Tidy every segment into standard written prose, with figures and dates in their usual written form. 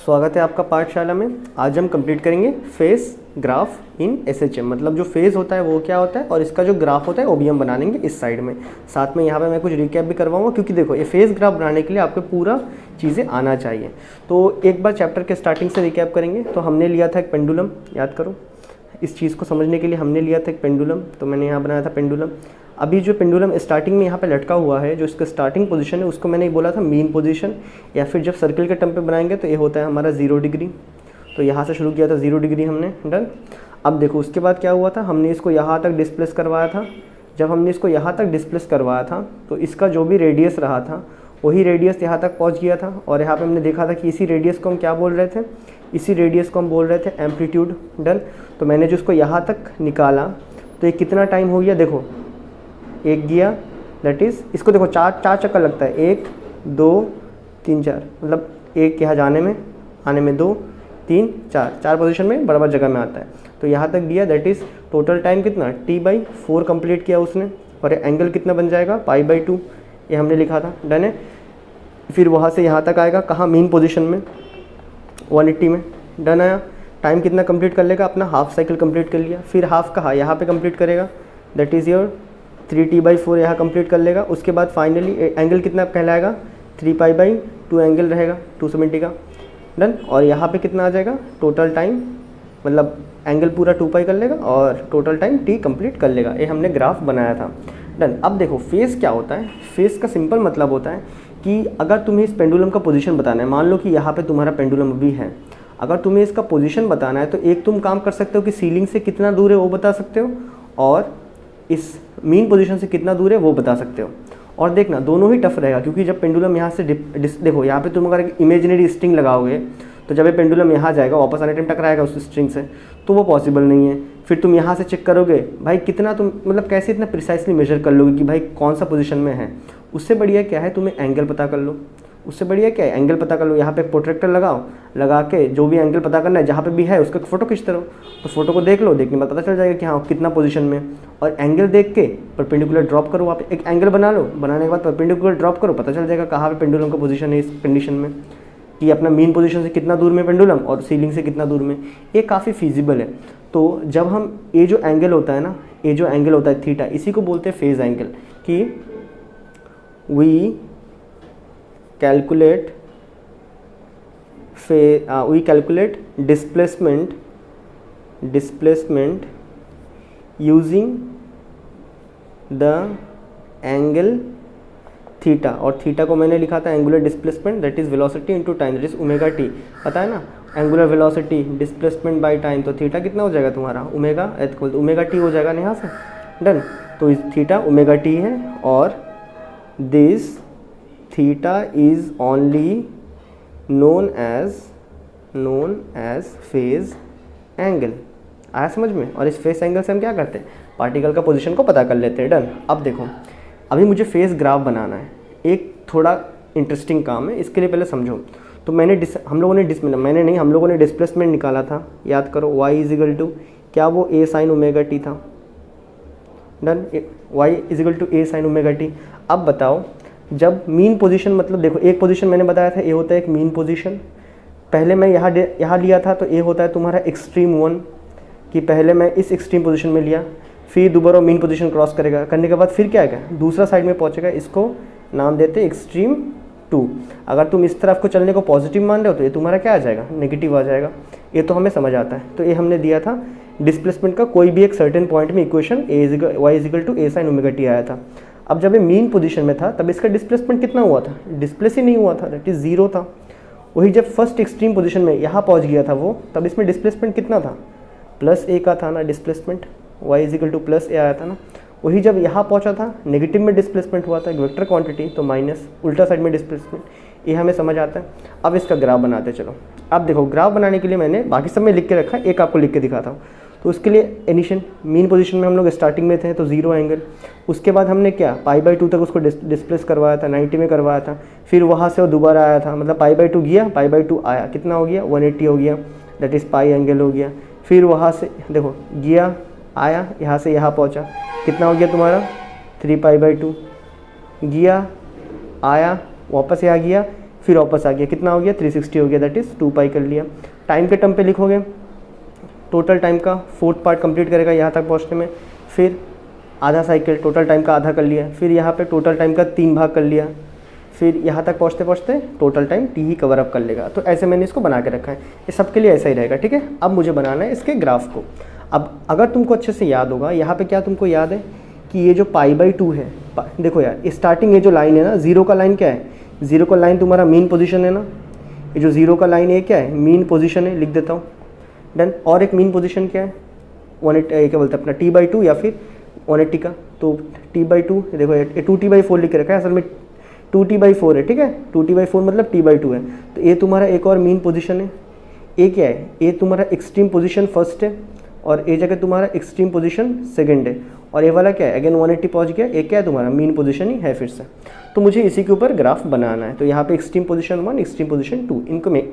स्वागत है आपका पाठशाला में। आज हम कंप्लीट करेंगे फेस ग्राफ इन एसएचएम। मतलब जो फेस होता है वो क्या होता है और इसका जो ग्राफ होता है वो भी हम बना लेंगे इस साइड में। साथ में यहाँ पे मैं कुछ रिकैप भी करवाऊंगा, क्योंकि देखो ये फेस ग्राफ बनाने के लिए आपको पूरा चीज़ें आना चाहिए। तो एक बार चैप्टर के स्टार्टिंग से रिकैप करेंगे। तो हमने लिया था एक पेंडुलम, याद करो। इस चीज़ को समझने के लिए हमने लिया था एक पेंडुलम, तो मैंने यहाँ बनाया था पेंडुलम। अभी जो पेंडुलम स्टार्टिंग में यहाँ पे लटका हुआ है, जो इसका स्टार्टिंग पोजीशन है, उसको मैंने बोला था मीन पोजीशन, या फिर जब सर्कल के टर्म पे बनाएंगे तो ये होता है हमारा 0 डिग्री। तो यहाँ से शुरू किया था 0 डिग्री हमने, डन। अब देखो उसके बाद क्या हुआ था, हमने इसको यहाँ तक डिस्प्लेस करवाया था। जब हमने इसको यहाँ तक डिस्प्लेस करवाया था तो इसका जो भी रेडियस रहा था वही रेडियस यहाँ तक पहुँच गया था। और यहाँ पर हमने देखा था कि इसी रेडियस को हम क्या बोल रहे थे, इसी रेडियस को हम बोल रहे थे एम्पलीट्यूड, डन। तो मैंने जो इसको यहाँ तक निकाला तो ये कितना टाइम हो गया, देखो एक गया, दैट इज़ इसको देखो चार चक्कर लगता है, 1 2 3 4, मतलब एक यहाँ जाने में, आने में 2 3 4 पोजीशन में बराबर जगह में आता है। तो यहाँ तक दिया, दैट इज़ टोटल टाइम कितना T/4 कंप्लीट किया उसने। और एंगल कितना बन जाएगा, π/2, ये हमने लिखा था, डन है। फिर वहाँ से यहाँ तक आएगा, कहाँ, मीन पोजीशन में 180 में, डन आया। टाइम कितना कंप्लीट कर लेगा, अपना हाफ साइकिल कंप्लीट कर लिया। फिर हाफ कहाँ, यहाँ पे कंप्लीट करेगा, दैट इज़ योर 3T/4 यहाँ कंप्लीट कर लेगा। उसके बाद फाइनली एंगल कितना कहलाएगा, 3π/2 एंगल रहेगा 270 का, डन। और यहाँ पे कितना आ जाएगा, टोटल टाइम, मतलब एंगल पूरा 2π कर लेगा और टोटल टाइम T कंप्लीट कर लेगा। ये हमने ग्राफ बनाया था, डन। अब देखो फेस क्या होता है। फेस का सिंपल मतलब होता है कि अगर तुम्हें इस पेंडुलम का पोजीशन बताना है, मान लो कि यहाँ पे तुम्हारा पेंडुलम अभी है, अगर तुम्हें इसका पोजीशन बताना है तो एक तुम काम कर सकते हो कि सीलिंग से कितना दूर है वो बता सकते हो, और इस मीन पोजीशन से कितना दूर है वो बता सकते हो। और देखना दोनों ही टफ रहेगा, क्योंकि जब पेंडुलम यहाँ से देखो यहाँ पे तुम अगर एक इमेजिनरी स्ट्रिंग लगाओगे तो जब ये पेंडुलम यहाँ जाएगा वापस आने टाइम टकराएगा उस स्ट्रिंग से, तो वो पॉसिबल नहीं है। फिर तुम यहाँ से चेक करोगे, भाई कितना तुम मतलब कैसे इतना प्रिसाइसली मेजर कर लोगे कि भाई कौन सा पोजीशन में है। उससे बढ़िया क्या है, तुम्हें एंगल पता कर लो। उससे बढ़िया क्या है, एंगल पता कर लो। यहाँ पे प्रोट्रैक्टर लगाओ, लगा के जो भी एंगल पता करना है जहाँ पे भी है उसका फ़ोटो खींचते रहो। तो फोटो को देख लो, देखने में पता चल जाएगा कि हाँ कितना पोजीशन में। और एंगल देख के परपेंडिकुलर ड्रॉप करो, वहाँ पे एक एंगल बना लो, बनाने के बाद परपेंडिकुलर ड्रॉप करो, पता चल जाएगा कहाँ पे पेंडुलम का पोजीशन है इस कंडीशन में, कि अपना मीन पोजीशन से कितना दूर में पेंडुलम और सीलिंग से कितना दूर में। ये काफ़ी फीजिबल है। तो जब हम ये जो एंगल होता है ना, ये जो एंगल होता है थीटा, इसी को बोलते हैं फेज एंगल। कि we calculate displacement using the angle theta. और थीटा को मैंने लिखा था angular displacement, that is velocity into time, that is omega t. पता है ना, angular velocity displacement by time. तो थीटा कितना हो जाएगा तुम्हारा, ओमेगा टी हो जाएगा ना यहाँ से, डन। तो इस थीटा ओमेगा टी है, और this theta is only known as phase angle. आया समझ में। और इस फेस एंगल से हम क्या करते हैं, पार्टिकल का पोजीशन को पता कर लेते हैं, डन। अब देखो अभी मुझे फेस ग्राफ बनाना है, एक थोड़ा इंटरेस्टिंग काम है। इसके लिए पहले समझो। तो हम लोगों ने डिस्प्लेसमेंट निकाला था, याद करो, y क्या वो a sin ओमेगा टी था, done. y a sin omega T. अब बताओ जब मीन पोजीशन, मतलब देखो एक पोजीशन मैंने बताया था, ये होता है एक मीन पोजीशन। पहले मैं यहाँ लिया था, तो ये होता है तुम्हारा एक्सट्रीम 1, कि पहले मैं इस एक्सट्रीम पोजीशन में लिया, फिर दोबारा मीन पोजीशन क्रॉस करेगा, करने के बाद फिर क्या है, दूसरा साइड में पहुँचेगा, इसको नाम देते हैं एक्सट्रीम 2। अगर तुम इस तरफ को चलने को पॉजिटिव मान रहे हो तो ये तुम्हारा क्या आ जाएगा, नेगेटिव आ जाएगा। ये तो हमें समझ आता है। तो ये हमने दिया था डिस्प्लेसमेंट का कोई भी एक सर्टेन पॉइंट में equation y a sin omega t आया था। अब जब ये मीन पोजीशन में था तब इसका डिस्प्लेसमेंट कितना हुआ था, डिस्प्लेस ही नहीं हुआ था, दैट इज 0 था। वही जब फर्स्ट एक्सट्रीम पोजीशन में यहाँ पहुँच गया था वो, तब इसमें डिस्प्लेसमेंट कितना था, +a का था ना डिस्प्लेसमेंट, y +a आया था ना। वही जब यहाँ पहुँचा था नेगेटिव में डिस्प्लेसमेंट हुआ था, एक वेक्टर क्वांटिटी, तो माइनस उल्टा साइड में डिस्प्लेसमेंट। ये हमें समझ आता है। अब इसका ग्राफ बनाते चलो। अब देखो ग्राफ बनाने के लिए मैंने बाकी सब में लिख के रखा है, एक आपको लिख के दिखाता हूँ। तो उसके लिए इनिशियल मीन पोजीशन में हम लोग स्टार्टिंग में थे, तो 0 एंगल। उसके बाद हमने क्या, π/2 तक उसको डिस्प्लेस करवाया था, 90 में करवाया था। फिर वहाँ से वो दोबारा आया था, मतलब π/2 गया, π/2 आया, कितना हो गया, 180 हो गया, दैट इज़ पाई एंगल हो गया। फिर वहाँ से देखो गया, आया, यहाँ से यहाँ पहुँचा, कितना हो गया तुम्हारा, 3π/2। गया, आया, वापस यहाँ गया, फिर वापस आ गया, कितना हो गया 360 हो गया, दैट इज़ 2 पाई कर लिया। टाइम के टर्म पे लिखोगे, टोटल टाइम का 4th पार्ट कंप्लीट करेगा यहाँ तक पहुँचने में, फिर आधा साइकिल टोटल टाइम का आधा कर लिया, फिर यहाँ पे टोटल टाइम का 3 भाग कर लिया, फिर यहाँ तक पहुँचते पहुँचते टोटल टाइम टी ही कवर अप कर लेगा। तो ऐसे मैंने इसको बना के रखा है, ये सबके लिए ऐसा ही रहेगा, ठीक है। अब मुझे बनाना है इसके ग्राफ को। अब अगर तुमको अच्छे से याद होगा, यहाँ पे क्या तुमको याद है कि ये जो π/2 है, देखो यार स्टार्टिंग ये जो लाइन है ना, 0 का लाइन क्या है, 0 का लाइन तुम्हारा मीन पोजीशन है ना, ये जो 0 का लाइन है क्या है, मीन पोजीशन है, लिख देता हूँ, डन। और एक मीन पोजीशन क्या है, 180 क्या बोलते हैं अपना t/2 या फिर 180 का, तो t/2 देखो ये 2t/4 लिख के रखा है, असल में 2t/4 है, ठीक है। 2t/4 मतलब t/2 है। तो ये तुम्हारा एक और मीन पोजीशन है, ये क्या है, ये तुम्हारा एक्सट्रीम पोजीशन फर्स्ट है, और ये जगह तुम्हारा एक्सट्रीम पोजीशन सेकंड है, और ये वाला क्या है, अगेन 180 पहुंच गया, ये क्या है तुम्हारा मीन पोजीशन ही है फिर से। तो मुझे इसी के ऊपर ग्राफ बनाना है। तो यहाँ पे एक्सट्रीम पोजीशन 1, एक्सट्रीम पोजीशन 2,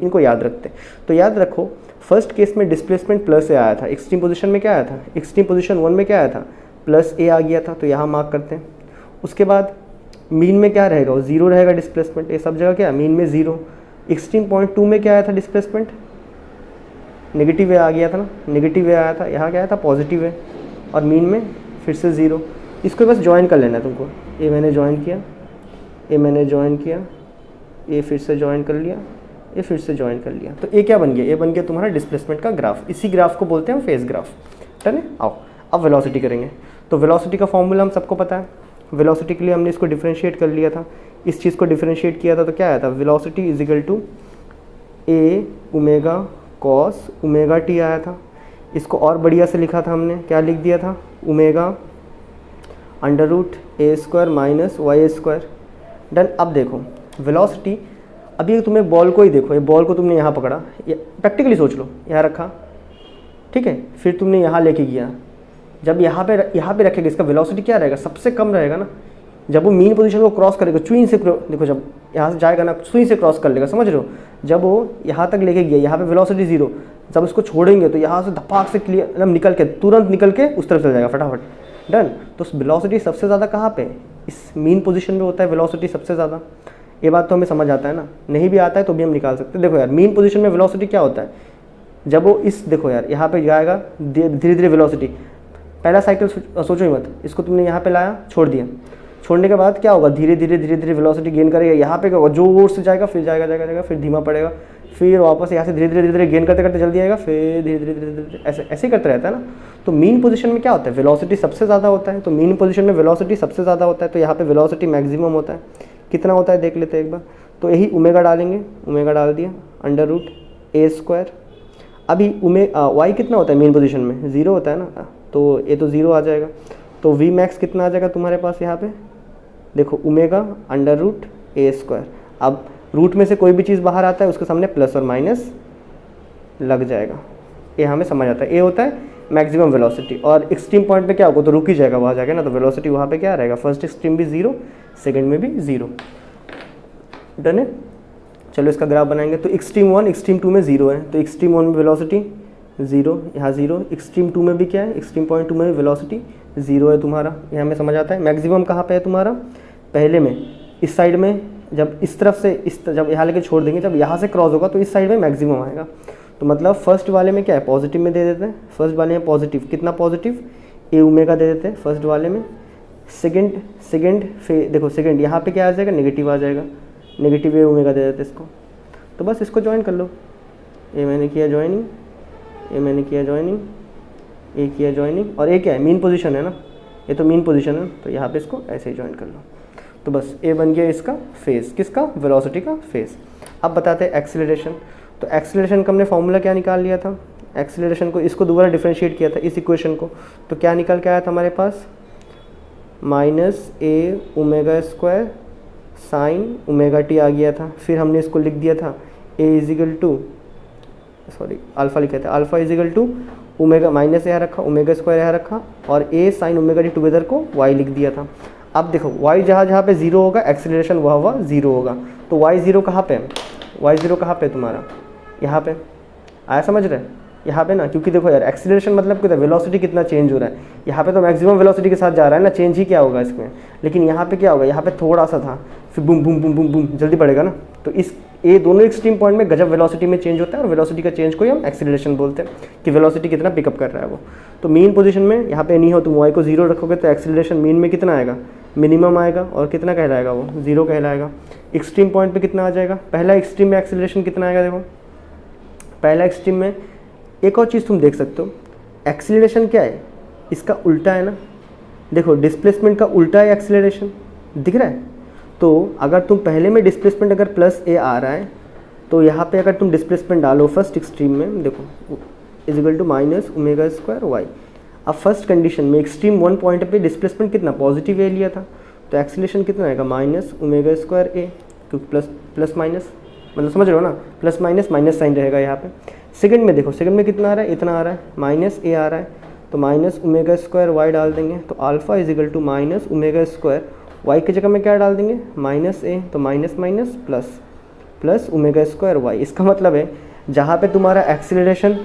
इनको याद रखते हैं। तो याद रखो, फर्स्ट केस में डिस्प्लेसमेंट प्लस ए आया था, एक्सट्रीम पोजीशन में क्या आया था, एक्सट्रीम पोजीशन 1 में क्या आया था, प्लस ए आ गया था, तो यहाँ मार्क करते हैं। उसके बाद मीन में क्या रहेगा, वो 0 रहेगा डिस्प्लेसमेंट, ये सब जगह क्या, मीन में 0। एक्सट्रीम पॉइंट 2 में क्या आया था डिस्प्लेसमेंट, नेगेटिव ए आ गया था ना, नेगेटिव ए आया था, यहाँ क्या आया था पॉजिटिव है, और मीन में फिर से 0। इसको बस ज्वाइन कर लेना है तुमको, ये मैंने ज्वाइन किया, ये मैंने ज्वाइन किया, ये फिर से ज्वाइन कर लिया, ये फिर से ज्वाइन कर लिया, तो ये क्या बन गया, ये बन गया तुम्हारा डिस्प्लेसमेंट का ग्राफ। इसी ग्राफ को बोलते हैं फेज ग्राफ, ठीक है। आओ अब वेलोसिटी करेंगे। तो वेलोसिटी का फॉर्मूला हम सबको पता है, वेलोसिटी के लिए हमने इसको डिफरेंशिएट कर लिया था, इस चीज़ को डिफरेंशिएट किया था, तो क्या आया था, velocity is equal to A omega cos omega t आया था। इसको और बढ़िया से लिखा था हमने, क्या लिख दिया था, omega √a² minus y², done. अब देखो वेलोसिटी, अभी तुम्हें बॉल को ही देखो, ये बॉल को तुमने यहाँ पकड़ा, ये प्रैक्टिकली सोच लो, यहाँ रखा, ठीक है, फिर तुमने यहाँ लेके गया, जब यहाँ पे रखेगा, इसका वेलोसिटी क्या रहेगा, सबसे कम रहेगा ना। जब वो मीन पोजीशन को क्रॉस करेगा, चुई से देखो, जब यहाँ से जाएगा ना, सुई से क्रॉस कर लेगा, समझ रहे हो। जब वो यहाँ तक लेके गया, यहाँ पे वेलोसिटी 0, जब उसको छोड़ेंगे तो यहाँ से धपाक से क्लियर मतलब निकल के, तुरंत निकल के उस तरफ चल जाएगा फटाफट, डन। तो वेलोसिटी सबसे ज़्यादा कहाँ पे, इस मीन पोजीशन में होता है वेलोसिटी सबसे ज़्यादा। ये बात तो हमें समझ आता है ना, नहीं भी आता है तो भी हम निकाल सकते हैं। देखो यार मीन पोजीशन में वेलोसिटी क्या होता है, जब वो इस देखो यार यहाँ पे जाएगा, धीरे धीरे वेलोसिटी, पहला साइकिल सोचो ही मत, इसको तुमने यहाँ पे लाया, छोड़ दिया, छोड़ने के बाद क्या होगा, धीरे धीरे वेलोसिटी गेन करेगा, यहाँ पे क्या होगा, जोर से जाएगा, फिर जाएगा, फिर धीमा पड़ेगा, फिर वापस यहाँ से धीरे धीरे गेन करते करते जल्दी आएगा, फिर धीरे धीरे ऐसे ही करते रहता है ना। तो मीन पोजीशन में क्या होता है, वेलोसिटी सबसे ज़्यादा होता है, तो मीन पोजीशन में वेलोसिटी सबसे ज़्यादा होता है, तो यहाँ पे वेलोसिटी मैक्सिमम होता है। कितना होता है देख लेते हैं एक बार, तो यही ओमेगा डालेंगे, ओमेगा डाल दिया, √a²। अभी y कितना होता है मीन पोजीशन में, 0 होता है ना, तो ये तो 0 आ जाएगा। तो v मैक्स कितना आ जाएगा तुम्हारे पास, यहाँ पे देखो ओमेगा √a²। अब रूट में से कोई भी चीज़ बाहर आता है उसके सामने प्लस और माइनस लग जाएगा, ये हमें समझ आता है। ये होता है मैक्सिमम वेलोसिटी, और एक्सट्रीम पॉइंट पे क्या होगा, तो रुक ही जाएगा वहाँ जाके ना, तो वेलोसिटी वहाँ पे क्या रहेगा, फर्स्ट एक्सट्रीम भी 0, सेकंड में भी 0, डन है। चलो इसका ग्राफ बनाएंगे। तो एक्सट्रीम 1 एक्सट्रीम 2 में 0 है, तो एक्सट्रीम 1 में वेलोसिटी 0, यहाँ 0, एक्सट्रीम 2 में भी क्या है, एक्सट्रीम पॉइंट 2 में भी वेलोसिटी 0 है तुम्हारा, ये हमें समझ आता है। मैक्सिमम कहाँ पे है तुम्हारा, पहले में इस साइड में, जब इस तरफ से जब यहाँ लेके छोड़ देंगे, जब यहाँ से क्रॉस होगा तो इस साइड में मैक्सिमम आएगा। तो मतलब फर्स्ट वाले में क्या है, पॉजिटिव में दे देते हैं, फर्स्ट वाले में पॉजिटिव, कितना पॉजिटिव, ए ओमेगा दे देते हैं फर्स्ट वाले में। सेकंड देखो सेकंड यहाँ पे क्या आ जाएगा, नेगेटिव आ जाएगा, नेगेटिव ए ओमेगा दे देते हैं इसको। तो बस इसको ज्वाइन कर लो, ये मैंने किया ज्वाइनिंग, ये मैंने किया ज्वाइनिंग, ये किया ज्वाइनिंग, और ये क्या है, मीन पोजीशन है ना, ये तो मीन पोजीशन है, तो यहाँ पे इसको ऐसे ही ज्वाइन कर लो। तो बस ये बन गया इसका फेज, किसका, वेलोसिटी का फेज। अब बताते हैं एक्सीलरेशन। तो एक्सीलरेशन का हमने फॉर्मूला क्या निकाल लिया था, एक्सीलरेशन को इसको दोबारा डिफरेंशिएट किया था इस इक्वेशन को, तो क्या निकल के आया था हमारे पास, -a ओमेगा² साइन ओमेगा टी आ गया था। फिर हमने इसको लिख दिया था अल्फ़ा लिखे थे, alpha equal to omega, minus यहाँ रखा, ओमेगा² यहाँ रखा, और a sine omega t together को y लिख दिया था। अब देखो y जहाँ पे 0 होगा, एक्सीलरेशन वह 0 होगा। तो y0 कहाँ पे है, y0 कहाँ पे तुम्हारा, यहाँ पे आया, समझ रहे, यहाँ पे ना, क्योंकि देखो यार एक्सीलरेशन मतलब क्या, वेलोसिटी कितना चेंज हो रहा है, यहाँ पे तो मैक्सिमम वेलोसिटी के साथ जा रहा है ना, चेंज ही क्या होगा इसमें, लेकिन यहाँ पे क्या होगा, यहाँ पे थोड़ा सा था, फिर boom boom boom boom boom जल्दी बढ़ेगा ना। तो इस ये दोनों एक्सट्रीम पॉइंट में गजब वेलोसिटी में चेंज होता है, और वेलोसिटी का चेंज को ही हम एक्सीलरेशन बोलते हैं कि वेलोसिटी कितना पिकअप कर रहा है वो। तो मीन पोजीशन में यहाँ पे नहीं हो, तुम वाई को 0 रखोगे तो एक्सीलरेशन मीन में कितना आएगा, मिनिमम आएगा, और कितना कहलाएगा वो, 0 कहलाएगा। एक्सट्रीम पॉइंट पे कितना आ जाएगा, पहला एक्सट्रीम में एक्सीलरेशन कितना आएगा, देखो पहला एक्सट्रीम में। एक और चीज़ तुम देख सकते हो, एक्सीलरेशन क्या है, इसका उल्टा है ना, देखो डिस्प्लेसमेंट का उल्टा है एक्सीलरेशन, दिख रहा है। तो अगर तुम पहले में डिस्प्लेसमेंट अगर प्लस ए आ रहा है, तो यहाँ पे अगर तुम डिस्प्लेसमेंट डालो फर्स्ट एक्सट्रीम में, देखो equal to minus omega square y. अब फर्स्ट कंडीशन में एक्सट्रीम 1 पॉइंट पे डिस्प्लेसमेंट कितना पॉजिटिव ए लिया था, तो एक्सीलरेशन कितना आएगा, माइनस ओमेगा स्क्वायर ए, क्योंकि प्लस प्लस माइनस, मतलब समझ रहे हो ना, प्लस माइनस माइनस साइन रहेगा यहाँ पे। सेकंड में देखो, सेकंड में कितना आ रहा है, इतना आ रहा है, माइनस ए आ रहा है, तो माइनस ओमेगा स्क्वायर वाई डाल देंगे, तो alpha equal to minus omega square y की जगह में क्या डाल देंगे, माइनस ए, तो minus minus plus plus omega square y. इसका मतलब है जहाँ पे तुम्हारा एक्सीलरेशन,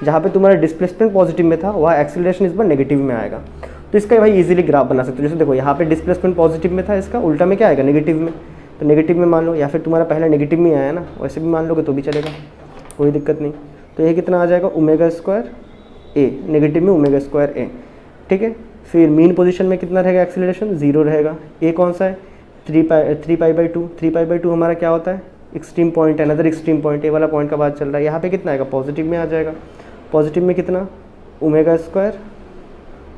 जहाँ पे तुम्हारा डिस्प्लेसमेंट पॉजिटिव में था, वहाँ एक्सीलरेशन इस बार नेगेटिव में आएगा। तो इसका भाई इजीली ग्राफ बना सकते हो, जैसे देखो यहाँ पे डिस्प्लेसमेंट पॉजिटिव में था, इसका उल्टा में क्या आएगा, नेगेटिव में, तो नेगेटिव में मान लो, या फिर तुम्हारा पहला नेगेटिव में आया ना, वैसे भी मान लोगे तो भी चलेगा, कोई दिक्कत नहीं। तो ये कितना आ जाएगा, ओमेगा स्क्वायर ए, नेगेटिव में ओमेगा स्क्वायर ए, ठीक है। फिर मीन पोजीशन में कितना रहेगा एक्सीलरेशन, 0 रहेगा। ए कौन सा है, 3π/2, 3π/2 हमारा क्या होता है, एक्सट्रीम पॉइंट है, अनदर एक्सट्रीम पॉइंट, ए वाला पॉइंट का बात चल रहा है। यहाँ पे कितना आएगा, पॉजिटिव में आ जाएगा, पॉजिटिव में कितना, ओमेगा स्क्वायर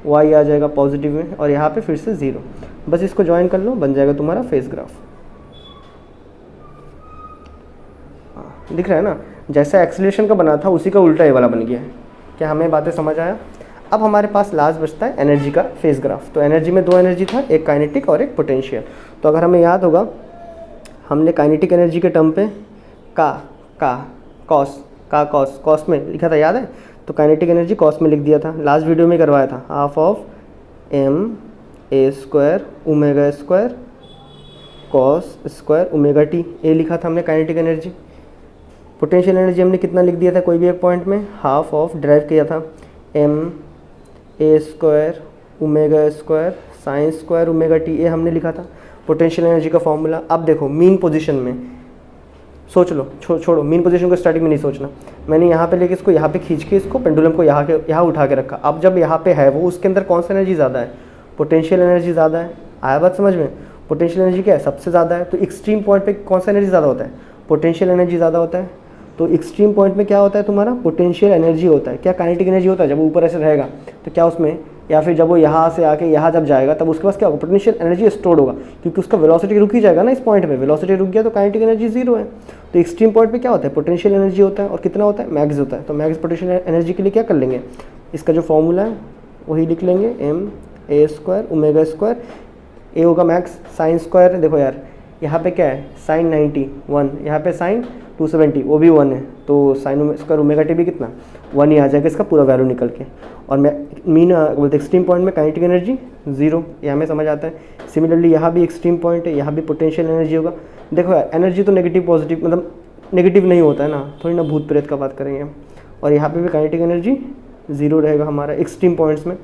वाई आ जाएगा पॉजिटिव में, और यहाँ पे फिर से 0। बस इसको ज्वाइन कर लो, बन जाएगा तुम्हारा फेस ग्राफ। दिख रहा है ना, जैसा एक्सीलरेशन का बना था उसी का उल्टा ये वाला बन गया है। क्या हमें बातें समझ आया। अब हमारे पास लास्ट बचता है एनर्जी का फेस ग्राफ। तो एनर्जी में 2 एनर्जी था, एक काइनेटिक और एक पोटेंशियल। तो अगर हमें याद होगा, हमने काइनेटिक एनर्जी के टर्म पे कॉस में लिखा था, याद है। तो काइनेटिक एनर्जी कॉस में लिख दिया था, लास्ट वीडियो में करवाया था, half of m A square omega square cos square omega t, A लिखा था हमने काइनेटिक एनर्जी। पोटेंशियल एनर्जी हमने कितना लिख दिया था, कोई भी एक पॉइंट में हाफ ऑफ ड्राइव किया था m A square omega square sine square omega t, A हमने लिखा था पोटेंशियल एनर्जी का फॉर्मूला। अब देखो मीन पोजीशन में सोच लो, छोड़ो मीन पोजीशन को स्टार्टिंग में नहीं सोचना। मैंने यहाँ पे लेके इसको यहाँ पे खींच के इसको पेंडुलम को यहाँ उठा के रखा। अब जब यहाँ पे है वो, उसके अंदर कौन सा एनर्जी ज़्यादा है, पोटेंशियल एनर्जी ज़्यादा है। आया बात समझ में, पोटेंशियल एनर्जी क्या है, सबसे ज़्यादा है। तो एक्सट्रीम पॉइंट पे कौन सा एनर्जी ज़्यादा होता है, पोटेंशियल एनर्जी ज़्यादा होता है। तो एक्सट्रीम पॉइंट में क्या होता है तुम्हारा, पोटेंशियल एनर्जी होता है। क्या काइनेटिक एनर्जी होता है, जब वो ऊपर ऐसे रहेगा तो क्या उसमें, या फिर जब वो यहाँ से आके यहाँ जब जाएगा तब उसके पास क्या होगा, पोटेंशियल एनर्जी स्टोर्ड होगा, क्योंकि उसका वेलोसिटी रुक ही जाएगा ना इस पॉइंट पे। वेलोसिटी रुक गया तो काइनेटिक एनर्जी 0 है। तो एक्सट्रीम पॉइंट पे क्या होता है, पोटेंशियल एनर्जी होता है, और कितना होता है, मैक्स होता है। तो मैक्स पोटेंशियल एनर्जी के लिए क्या कर लेंगे, इसका जो फॉर्मूला है वही लिख लेंगे, m A square omega square, A होगा मैक्स, साइन स्क्वायर। देखो यार यहाँ पे क्या है, साइन 91, यहाँ पे साइन 270, वो भी 1 है, तो साइन स्क्वायर ओमेगा टी भी कितना 1 ही आ जाएगा इसका पूरा वैल्यू निकल के। और मैं मीन बोलते एक्सट्रीम पॉइंट में काइनेटिक एनर्जी 0, ये हमें समझ आता है। सिमिलरली यहाँ भी एक्सट्रीम पॉइंट है, यहाँ भी पोटेंशियल एनर्जी होगा। देखो यार एनर्जी तो नेगेटिव पॉजिटिव मतलब नेगेटिव नहीं होता है ना, थोड़ी ना भूत प्रेत का बात करेंगे हम। और यहाँ पे भी काइनेटिक एनर्जी 0 रहेगा हमारा एक्सट्रीम पॉइंट्स में।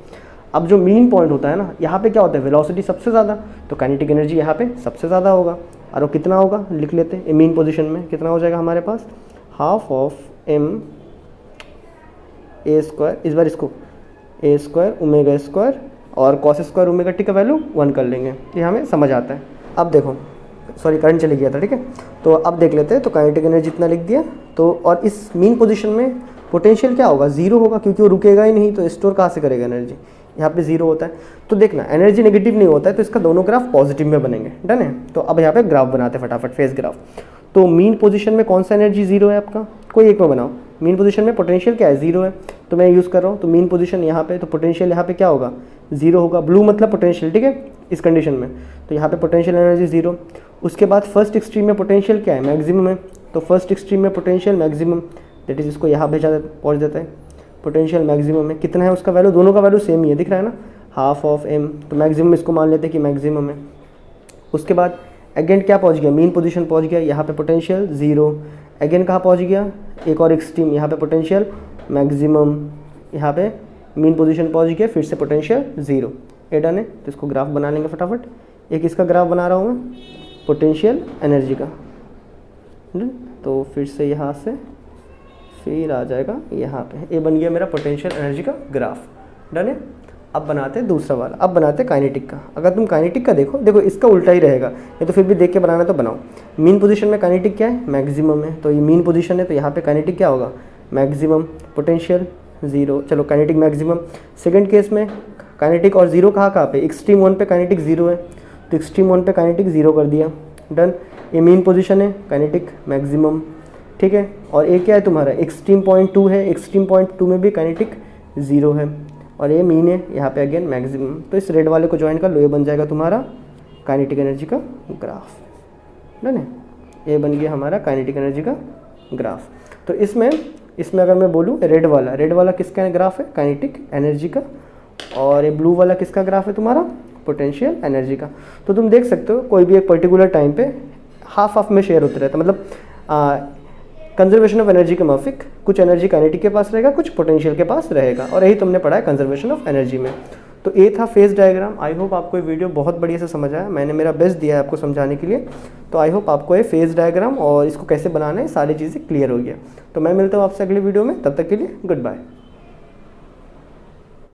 अब जो मीन पॉइंट होता है ना, यहाँ पे क्या होता है, वेलोसिटी सबसे ज़्यादा, तो काइनेटिक एनर्जी यहाँ पे सबसे ज़्यादा होगा। और वो कितना होगा लिख लेते हैं, मीन पोजीशन में कितना हो जाएगा हमारे पास, half of m A square, इस बार इसको ए स्क्वायर ओमेगा स्क्वायर और कॉस स्क्वायर ओमेगा टी का वैल्यू 1 कर लेंगे, ये हमें समझ आता है। अब देखो, सॉरी करंट चले गया था, ठीक है। तो अब देख लेते हैं, तो काइनेटिक एनर्जी इतना लिख दिया। तो और इस मीन पोजीशन में पोटेंशियल क्या होगा, 0 होगा, क्योंकि वो रुकेगा ही नहीं, तो स्टोर कहाँ से करेगा एनर्जी, यहाँ पे 0 होता है। तो देखना एनर्जी नेगेटिव नहीं होता है, तो इसका दोनों ग्राफ पॉजिटिव में बनेंगे, डन है। तो अब यहाँ पे ग्राफ बनाते हैं फटाफट, फेस ग्राफ। तो मीन पोजीशन में कौन सा एनर्जी 0 है आपका, कोई एक में बनाओ। मीन पोजीशन में पोटेंशियल क्या है, 0 है, तो मैं यूज़ कर रहा हूँ। तो मीन पोजीशन यहाँ पे, तो पोटेंशियल यहाँ पे क्या होगा, 0 होगा। ब्लू मतलब पोटेंशियल, ठीक है, इस कंडीशन में। तो यहाँ पे पोटेंशियल एनर्जी 0। उसके बाद फर्स्ट एक्सट्रीम में पोटेंशियल क्या है, मैक्सिमम है। तो फर्स्ट एक्सट्रीम में पोटेंशियल मैक्सिमम, दैट इज इसको यहाँ भेजा पहुँच देता है। पोटेंशियल मैक्सिमम में कितना है उसका वैल्यू, दोनों का वैल्यू सेम ही है, दिख रहा है ना, हाफ ऑफ एम। तो मैक्सिमम इसको मान लेते हैं कि मैक्सिमम है। उसके बाद अगेन क्या पहुंच गया, मीन पोजीशन पहुंच गया, यहाँ पे पोटेंशियल 0। अगेन कहाँ पहुंच गया, एक और एक्सट्रीम, यहाँ पे पोटेंशियल मैक्सिमम, यहाँ पे मीन पोजीशन पहुँच गया, फिर से पोटेंशियल 0। ये डन है, तो इसको ग्राफ बना लेंगे फटाफट। एक इसका ग्राफ बना रहा हूँ मैं, पोटेंशियल एनर्जी का। तो फिर से यहाँ से फिर आ जाएगा यहाँ पे, ये बन गया मेरा पोटेंशियल एनर्जी का ग्राफ। डन है। अब बनाते हैं दूसरा वाला, अब बनाते हैं काइनेटिक का। अगर तुम काइनेटिक का देखो इसका उल्टा ही रहेगा, ये तो फिर भी देख के बनाना तो बनाओ। मीन पोजीशन में काइनेटिक क्या है, मैक्सिमम है, तो ये मीन पोजीशन है, तो यहाँ पे काइनेटिक क्या होगा, मैक्सिमम, पोटेंशियल 0। चलो काइनेटिक मैक्सिमम। सेकंड केस में काइनेटिक और 0 कहाँ पे, एक्सट्रीम 1 पे काइनेटिक 0 है, तो एक्सट्रीम 1 पे काइनेटिक 0 कर दिया। डन। ये मीन पोजीशन है, काइनेटिक मैक्सिमम, ठीक है। और ये क्या है तुम्हारा, एक्सट्रीम पॉइंट 2 है, एक्सट्रीम पॉइंट 2 में भी काइनेटिक 0 है, और ये मीन है, यहाँ पे अगेन मैक्सिमम। तो इस रेड वाले को ज्वाइन कर लो, ये बन जाएगा तुम्हारा काइनेटिक एनर्जी का ग्राफ। डन है, ये बन गया हमारा काइनेटिक एनर्जी का ग्राफ। तो इसमें अगर मैं बोलूँ रेड वाला किसका ग्राफ है, काइनेटिक एनर्जी का, और ये ब्लू वाला किसका ग्राफ है तुम्हारा, पोटेंशियल एनर्जी का। तो तुम देख सकते हो कोई भी एक पर्टिकुलर टाइम पे हाफ में शेयर होते रहता है, मतलब कंजर्वेशन ऑफ एनर्जी के माफिक कुछ एनर्जी काइनेटिक के पास रहेगा, कुछ पोटेंशियल के पास रहेगा, और यही तुमने पढ़ा है कंजर्वेशन ऑफ एनर्जी में। तो ये था फेज डायग्राम। आई होप आपको ये वीडियो बहुत बढ़िया से समझ आया, मैंने मेरा बेस्ट दिया है आपको समझाने के लिए। तो आई होप आपको ये फेज डायग्राम और इसको कैसे बनाना है सारी चीज़ें क्लियर हो गया। तो मैं मिलता हूँ आपसे अगले वीडियो में, तब तक के लिए गुड बाय।